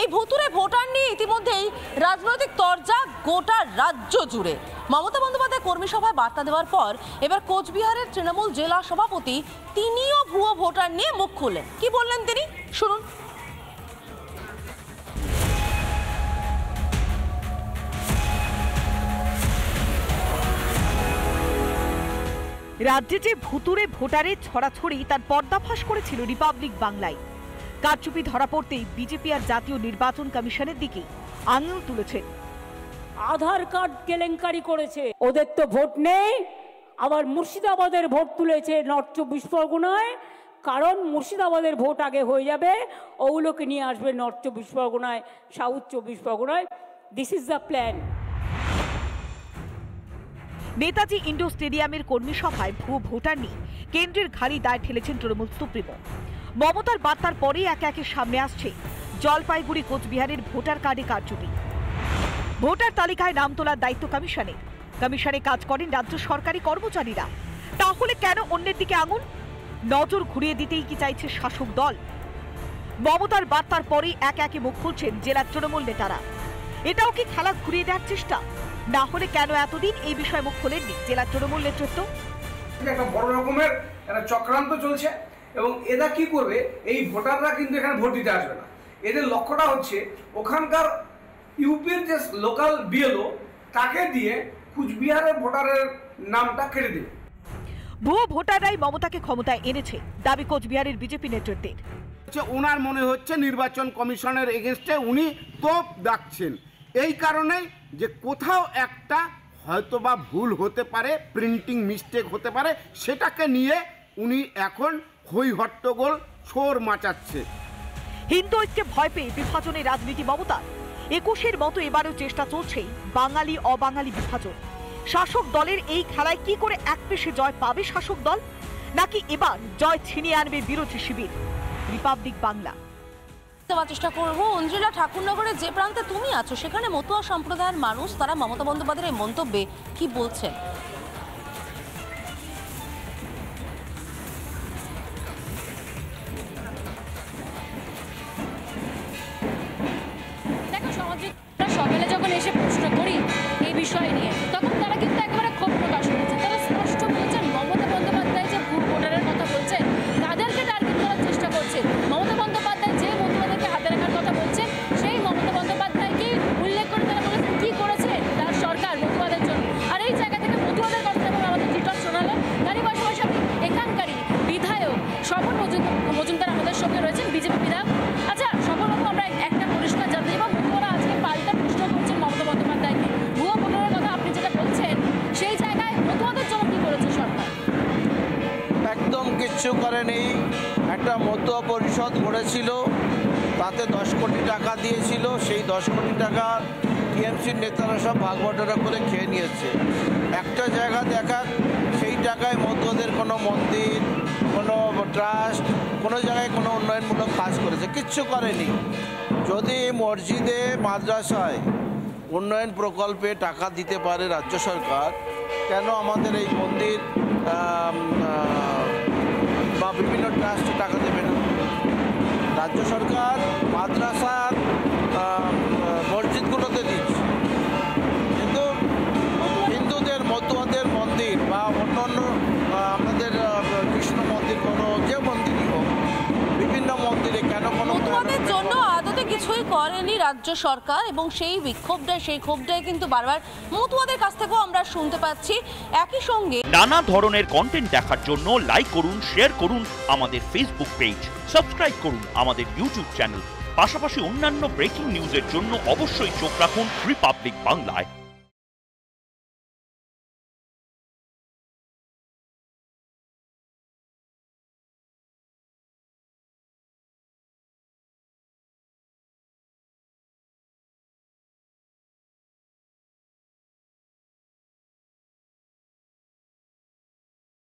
এই ভুতুড়ে ভোটার নিয়ে ইতিমধ্যেই রাজনৈতিক তরজা গোটা রাজ্য জুড়ে। মমতা বন্দ্যোপাধ্যায় কর্মী সভায় বার্তা দেওয়ার পর এবার কোচবিহারের তৃণমূল জেলা সভাপতি তিনিও ভুয়ো ভোটার নিয়ে মুখ খুললেন। কি বললেন তিনি, শুনুন। রাজ্যে যে ভুতুড়ে ভোটারের ছড়াছড়ি তার পর্দাফাশ করেছিল রিপাবলিক বাংলায়। কারচুপি ধরা পড়তেই বিজেপি আর জাতীয় নির্বাচন কমিশনের দিকে আঙুল তুলেছেন। আধার কার্ড কেলেঙ্কারি করেছে, ওদের তো ভোট নেই, আবার মুর্শিদাবাদের ভোট তুলেছে নর্থ 24 পরগনায়, কারণ মুর্শিদাবাদের ভোট আগে হয়ে যাবে, ওগুলোকে নিয়ে আসবে নর্থ 24 পরগনায়, সাউথ 24 পরগনায়। This is the plan. Netaji indoor স্টেডিয়ামের কর্মী সভায় ভুয়ো ভোটার নিয়ে কেন্দ্রের ঘাড়ি দায় ঠেলেছেন তৃণমূল সুপ্রিমো। মমতার বার্তার পরেই একে একে সামনে আসছে জলপাইগুড়ি কোচবিহারের ভোটার কার্ডে কারচুপি। ভোটার তালিকায় নাম তোলার দায়িত্ব কমিশনের। কমিশনে কাজ করেন রাজ্য সরকারি কর্মচারীরা। তাহলে কেন অন্যের দিকে আঙুল? নজর ঘুরিয়ে দিতেই কি চাইছে শাসক দল? মমতার বার্তার পরেই একে একে মুখ খুলছেন জেলার তৃণমূল নেতারা। এটাও কি খেলা ঘুরিয়ে দেওয়ার চেষ্টা? না হলে কেন এতদিন এই বিষয়ে মুখ খোলেননি জেলার তৃণমূল নেতৃত্ব? একটা বড় রকমের একটা চক্রান্ত চলছে এবং এরা কি করবে, এই ভোটাররা কিন্তু এখানে ভোট দিতে আসবে না। এদের লক্ষ্যটা হচ্ছে ওখানকার ইউপির যে লোকাল বিএলও তাকে দিয়ে কুচবিহারের ভোটারের নামটা কেটে দেবে। ভুয়ো ভোটাররাই মমতাকে ক্ষমতায় এনেছে দাবি কোচবিহারের বিজেপি নেতৃত্বের। ওনার মনে হচ্ছে নির্বাচন কমিশনের এগেনস্টে উনি তোপ ডাকছেন, এই কারণেই যে কোথাও একটা হয়তোবা ভুল হতে পারে, প্রিন্টিং মিস্টেক হতে পারে, সেটাকে নিয়ে উনি এখন হই হট্টগোল শোর মাচাচ্ছে। হিন্দু ঐক্যে ভয় পেয়ে বিভাজনের রাজনীতি মমতার। 21-এর মতো এবারও চেষ্টা চলছে বাঙালি অবাঙালি বিভাজন। শাসক দলের এই খেলায় কি করে এক পেশে জয় পাবে শাসক দল, নাকি এবার জয় ছিনিয়ে আনবে বিরোধী শিবির? রিপাবলিক বাংলা চেষ্টা করবো। অঞ্জলা, ঠাকুরনগরের যে প্রান্তে তুমি আছো সেখানে মতুয়া সম্প্রদায়ের মানুষ তারা মমতা বন্দ্যোপাধ্যায়ের এই মন্তব্যে কি বলছেন? দেখো, সকালে যখন এসে প্রশ্ন করি এই বিষয় নিয়ে, তখন তারা কিন্তু একেবারে ক্ষোভ প্রকাশ করেছে। তারা স্পষ্ট বলছেন মমতা বন্দ্যোপাধ্যায় যে ভুয়ো ভোটারের কথা বলছেন তাদেরকে টার্গেট করার চেষ্টা করছে। মমতা বন্দ্যোপাধ্যায় যে মতুয়াদেরকে হাতে রাখার কথা বলছেন সেই মমতা বন্দ্যোপাধ্যায়কে উল্লেখ করে তারা বলেছেন কি করেছে তার সরকার মতুয়াদের জন্য। আর এই জায়গা থেকে মতুয়াদের কথা যখন আমাদের টিটক শোনালো, তারই পাশাপাশি এখানকারই বিধায়ক স্বপন মজুমদার আমাদের সঙ্গে রয়েছেন, বিজেপি বিধায়ক। আচ্ছা স্বপনবাবু, আমরা একটা পরিষ্কার জানতে চাইব, মতুয়ারা আজকে পাল্টা প্রশ্ন করছেন মমতা বন্দ্যোপাধ্যায়কে। ভুয়ো ভোটারের কথা আপনি যেটা বলছেন সেই জায়গায় মতুয়াদের জন্য কি করেছে সরকার? একদম কিচ্ছু করেনি। একটা মতুয়া পরিষদ গড়েছিল, তাতে 10 কোটি টাকা দিয়েছিল, সেই 10 কোটি টাকা টিএমসির নেতারা সব ভাগবটরা করে খেয়ে নিয়েছে। একটা জায়গা দেখাক সেই টাকায় মতুয়াদের কোনো মন্দির, কোনো ট্রাস্ট, কোনো জায়গায় কোনো উন্নয়নমূলক কাজ করেছে? কিচ্ছু করেনি। যদি মসজিদে মাদ্রাসায় উন্নয়ন প্রকল্পে টাকা দিতে পারে রাজ্য সরকার, কেন আমাদের এই মন্দির বা বিভিন্ন ট্রাস্টে টাকা দেবে না? রাজ্য সরকার মাদ্রাসার মসজিদগুলোতে দিচ্ছে, কিন্তু হিন্দুদের মতুয়াদের মন্দির বা অন্য অন্য আমাদের কৃষ্ণ মন্দির, কোনো যে মন্দিরই হোক, বিভিন্ন মন্দিরে কেন কোনো মতুয়াদের জন্য আদতে কিছুই করেনি রাজ্য সরকার, এবং সেই ক্ষোভটাই কিন্তু বারবার মতুয়াদের কাছ থেকেও আমরা শুনতে পাচ্ছি। একই সঙ্গে নানা ধরনের কন্টেন্ট দেখার জন্য লাইক করুন, শেয়ার করুন আমাদের ফেসবুক পেজ, সাবস্ক্রাইব করুন আমাদের ইউটিউব চ্যানেল। পাশাপাশি অন্যান্য ব্রেকিং নিউজের জন্য অবশ্যই চোখ রাখুন রিপাবলিক বাংলায়।